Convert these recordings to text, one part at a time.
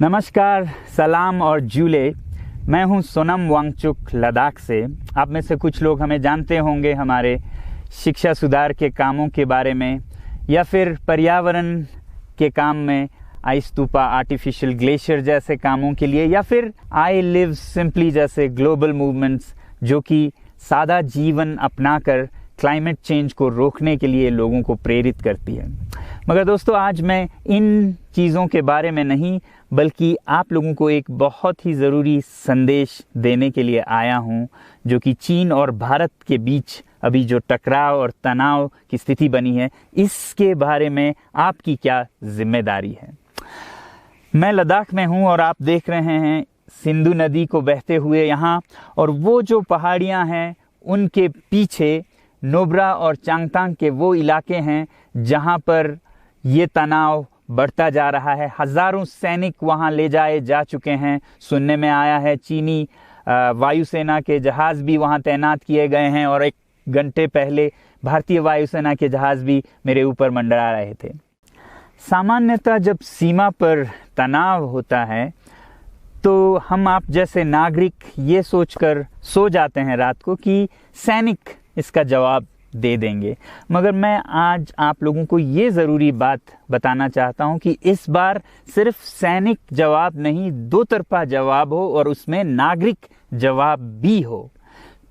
नमस्कार, सलाम और जूले। मैं हूं सोनम वांगचुक लद्दाख से। आप में से कुछ लोग हमें जानते होंगे हमारे शिक्षा सुधार के कामों के बारे में, या फिर पर्यावरण के काम में आइस स्तूपा, आर्टिफिशियल ग्लेशियर जैसे कामों के लिए, या फिर आई लिव सिंपली जैसे ग्लोबल मूवमेंट्स जो कि सादा जीवन अपनाकर क्लाइमेट चेंज को रोकने के लिए लोगों को प्रेरित करती है। मगर दोस्तों, आज मैं इन चीज़ों के बारे में नहीं बल्कि आप लोगों को एक बहुत ही ज़रूरी संदेश देने के लिए आया हूं, जो कि चीन और भारत के बीच अभी जो टकराव और तनाव की स्थिति बनी है, इसके बारे में आपकी क्या जिम्मेदारी है। मैं लद्दाख में हूं और आप देख रहे हैं सिंधु नदी को बहते हुए यहाँ, और वो जो पहाड़ियाँ हैं उनके पीछे नुब्रा और चांगथांग के वो इलाके हैं जहाँ पर ये तनाव बढ़ता जा रहा है। हज़ारों सैनिक वहाँ ले जाए जा चुके हैं। सुनने में आया है चीनी वायुसेना के जहाज़ भी वहाँ तैनात किए गए हैं, और 1 घंटे पहले भारतीय वायुसेना के जहाज़ भी मेरे ऊपर मंडरा रहे थे। सामान्यतः जब सीमा पर तनाव होता है तो हम आप जैसे नागरिक ये सोचकर सो जाते हैं रात को कि सैनिक इसका जवाब दे देंगे। मगर मैं आज आप लोगों को ये ज़रूरी बात बताना चाहता हूँ कि इस बार सिर्फ सैनिक जवाब नहीं, दो तरफा जवाब हो और उसमें नागरिक जवाब भी हो।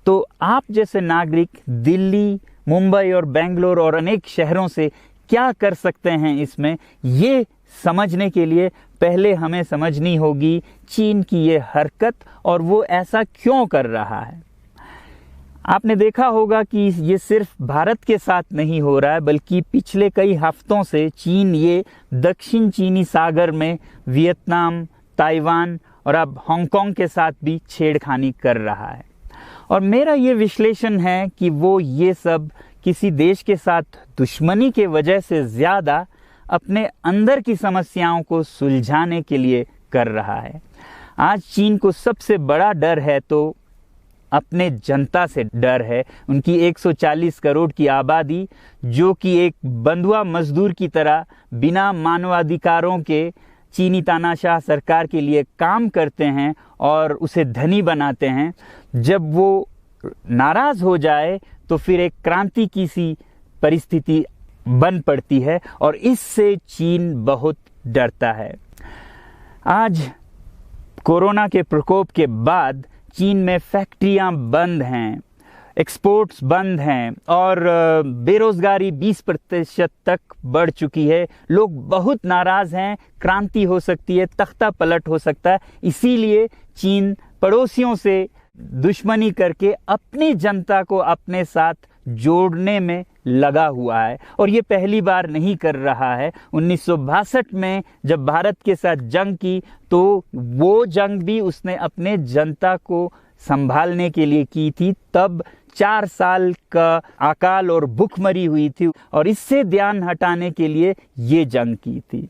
तो आप जैसे नागरिक दिल्ली, मुंबई और बेंगलोर और अनेक शहरों से क्या कर सकते हैं इसमें, ये समझने के लिए पहले हमें समझनी होगी चीन की ये हरकत और वो ऐसा क्यों कर रहा है। आपने देखा होगा कि ये सिर्फ भारत के साथ नहीं हो रहा है, बल्कि पिछले कई हफ्तों से चीन ये दक्षिण चीनी सागर में वियतनाम, ताइवान और अब हांगकांग के साथ भी छेड़खानी कर रहा है। और मेरा ये विश्लेषण है कि वो ये सब किसी देश के साथ दुश्मनी के वजह से ज़्यादा अपने अंदर की समस्याओं को सुलझाने के लिए कर रहा है। आज चीन को सबसे बड़ा डर है तो अपने जनता से डर है। उनकी 140 करोड़ की आबादी, जो कि एक बंधुआ मजदूर की तरह बिना मानवाधिकारों के चीनी तानाशाह सरकार के लिए काम करते हैं और उसे धनी बनाते हैं, जब वो नाराज हो जाए तो फिर एक क्रांति की सी परिस्थिति बन पड़ती है, और इससे चीन बहुत डरता है। आज कोरोना के प्रकोप के बाद चीन में फैक्ट्रियां बंद हैं, एक्सपोर्ट्स बंद हैं और बेरोजगारी 20% तक बढ़ चुकी है। लोग बहुत नाराज हैं, क्रांति हो सकती है, तख्ता पलट हो सकता है। इसीलिए चीन पड़ोसियों से दुश्मनी करके अपनी जनता को अपने साथ जोड़ने में लगा हुआ है, और ये पहली बार नहीं कर रहा है। 1962 में जब भारत के साथ जंग की तो वो जंग भी उसने अपने जनता को संभालने के लिए की थी। तब 4 साल का अकाल और भूखमरी हुई थी, और इससे ध्यान हटाने के लिए ये जंग की थी।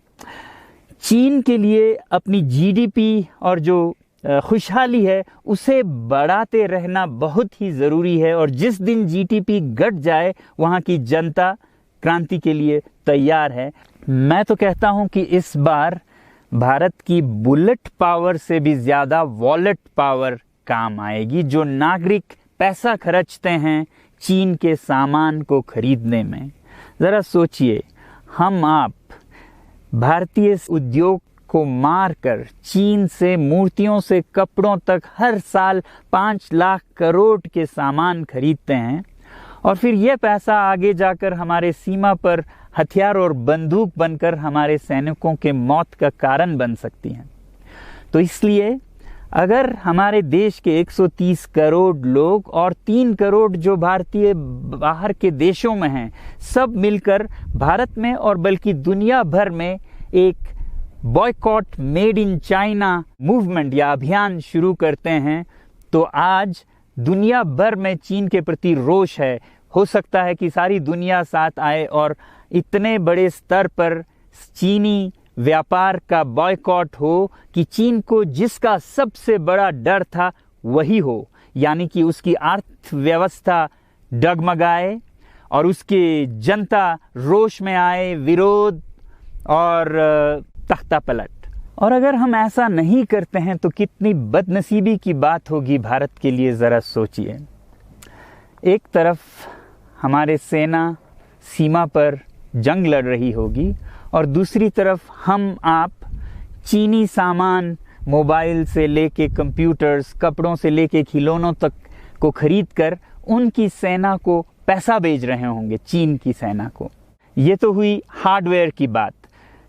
चीन के लिए अपनी जीडीपी और जो खुशहाली है उसे बढ़ाते रहना बहुत ही ज़रूरी है, और जिस दिन जीडीपी घट जाए वहाँ की जनता क्रांति के लिए तैयार है। मैं तो कहता हूँ कि इस बार भारत की बुलेट पावर से भी ज़्यादा वॉलेट पावर काम आएगी, जो नागरिक पैसा खर्चते हैं चीन के सामान को खरीदने में। ज़रा सोचिए, हम आप भारतीय उद्योग को मारकर चीन से मूर्तियों से कपड़ों तक हर साल 5 लाख करोड़ के सामान खरीदते हैं, और फिर यह पैसा आगे जाकर हमारे सीमा पर हथियार और बंदूक बनकर हमारे सैनिकों के मौत का कारण बन सकती हैं। तो इसलिए अगर हमारे देश के 130 करोड़ लोग और 3 करोड़ जो भारतीय बाहर के देशों में हैं, सब मिलकर भारत में और बल्कि दुनिया भर में एक boycott made in China movement या अभियान शुरू करते हैं, तो आज दुनिया भर में चीन के प्रति रोष है। हो सकता है कि सारी दुनिया साथ आए और इतने बड़े स्तर पर चीनी व्यापार का बॉयकॉट हो कि चीन को जिसका सबसे बड़ा डर था वही हो, यानी कि उसकी अर्थव्यवस्था डगमगाए और उसकी जनता रोष में आए, विरोध और तख्ता पलट। और अगर हम ऐसा नहीं करते हैं तो कितनी बदनसीबी की बात होगी भारत के लिए, ज़रा सोचिए। एक तरफ हमारे सेना सीमा पर जंग लड़ रही होगी और दूसरी तरफ हम आप चीनी सामान, मोबाइल से लेके कंप्यूटर्स, कपड़ों से लेके खिलौनों तक को खरीद कर उनकी सेना को पैसा भेज रहे होंगे, चीन की सेना को। ये तो हुई हार्डवेयर की बात।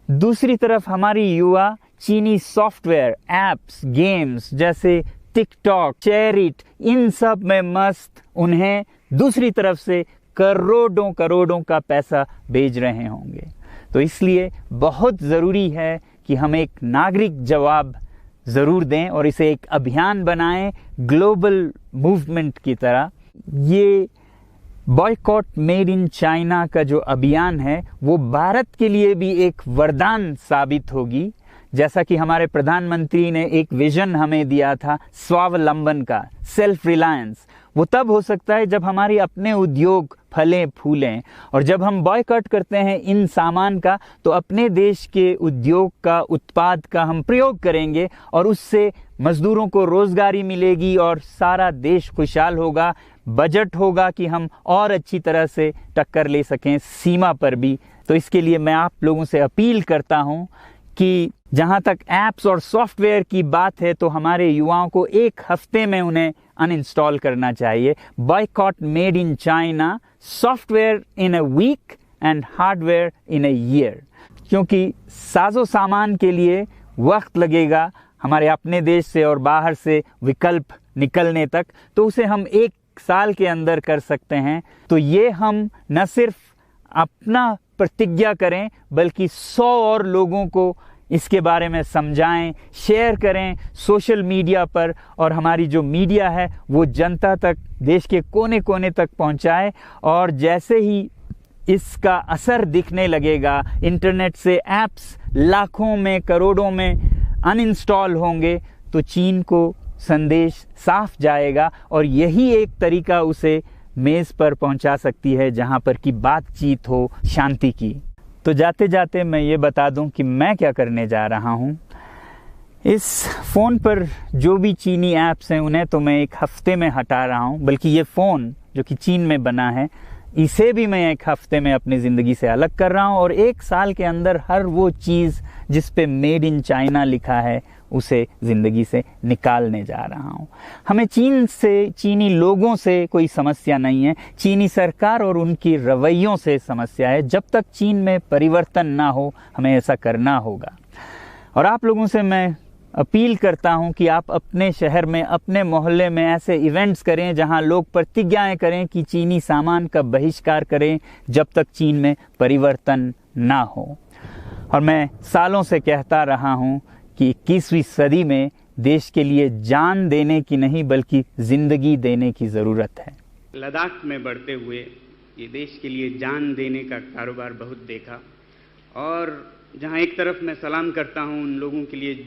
दूसरी तरफ हमारी युवा चीनी सॉफ्टवेयर, एप्स, गेम्स जैसे टिकटॉक, शेयरिट, इन सब में मस्त, उन्हें दूसरी तरफ से करोड़ों करोड़ों का पैसा भेज रहे होंगे। तो इसलिए बहुत ज़रूरी है कि हम एक नागरिक जवाब ज़रूर दें और इसे एक अभियान बनाएं, ग्लोबल मूवमेंट की तरह। ये बॉयकॉट मेड इन चाइना का जो अभियान है वो भारत के लिए भी एक वरदान साबित होगी। जैसा कि हमारे प्रधानमंत्री ने एक विजन हमें दिया था स्वावलंबन का, सेल्फ रिलायंस, वो तब हो सकता है जब हमारे अपने उद्योग फलें फूलें। और जब हम बॉयकॉट करते हैं इन सामान का तो अपने देश के उद्योग का, उत्पाद का हम प्रयोग करेंगे और उससे मजदूरों को रोजगारी मिलेगी और सारा देश खुशहाल होगा। बजट होगा कि हम और अच्छी तरह से टक्कर ले सकें सीमा पर भी। तो इसके लिए मैं आप लोगों से अपील करता हूं कि जहां तक ऐप्स और सॉफ्टवेयर की बात है तो हमारे युवाओं को एक हफ्ते में उन्हें अनइंस्टॉल करना चाहिए। Boycott made in China, software in a week and hardware in a year. क्योंकि साजो सामान के लिए वक्त लगेगा हमारे अपने देश से और बाहर से विकल्प निकलने तक, तो उसे हम 1 साल के अंदर कर सकते हैं। तो ये हम न सिर्फ अपना प्रतिज्ञा करें बल्कि 100 और लोगों को इसके बारे में समझाएं, शेयर करें सोशल मीडिया पर, और हमारी जो मीडिया है वो जनता तक, देश के कोने कोने तक पहुंचाए। और जैसे ही इसका असर दिखने लगेगा, इंटरनेट से ऐप्स लाखों में, करोड़ों में अनइंस्टॉल होंगे, तो चीन को संदेश साफ जाएगा और यही एक तरीका उसे मेज़ पर पहुंचा सकती है जहां पर कि बातचीत हो शांति की। तो जाते जाते मैं ये बता दूं कि मैं क्या करने जा रहा हूं। इस फ़ोन पर जो भी चीनी ऐप्स हैं उन्हें तो मैं 1 हफ्ते में हटा रहा हूं, बल्कि ये फ़ोन जो कि चीन में बना है इसे भी मैं 1 हफ्ते में अपनी ज़िंदगी से अलग कर रहा हूं। और 1 साल के अंदर हर वो चीज़ जिस पे मेड इन चाइना लिखा है उसे ज़िंदगी से निकालने जा रहा हूं। हमें चीन से, चीनी लोगों से कोई समस्या नहीं है, चीनी सरकार और उनकी रवैयों से समस्या है। जब तक चीन में परिवर्तन ना हो हमें ऐसा करना होगा। और आप लोगों से मैं अपील करता हूं कि आप अपने शहर में, अपने मोहल्ले में ऐसे इवेंट्स करें जहां लोग प्रतिज्ञाएं करें कि चीनी सामान का बहिष्कार करें जब तक चीन में परिवर्तन ना हो। और मैं सालों से कहता रहा हूं कि 21वीं सदी में देश के लिए जान देने की नहीं बल्कि जिंदगी देने की ज़रूरत है। लद्दाख में बढ़ते हुए ये देश के लिए जान देने का कारोबार बहुत देखा, और जहां एक तरफ मैं सलाम करता हूं उन लोगों के लिए,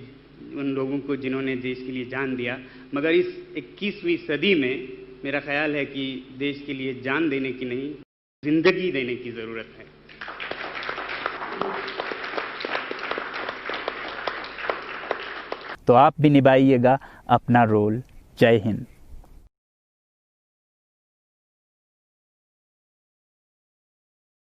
उन लोगों को जिन्होंने देश के लिए जान दिया, मगर इस 21वीं सदी में मेरा ख्याल है कि देश के लिए जान देने की नहीं, जिंदगी देने की ज़रूरत है। तो आप भी निभाइएगा अपना रोल। जय हिंद।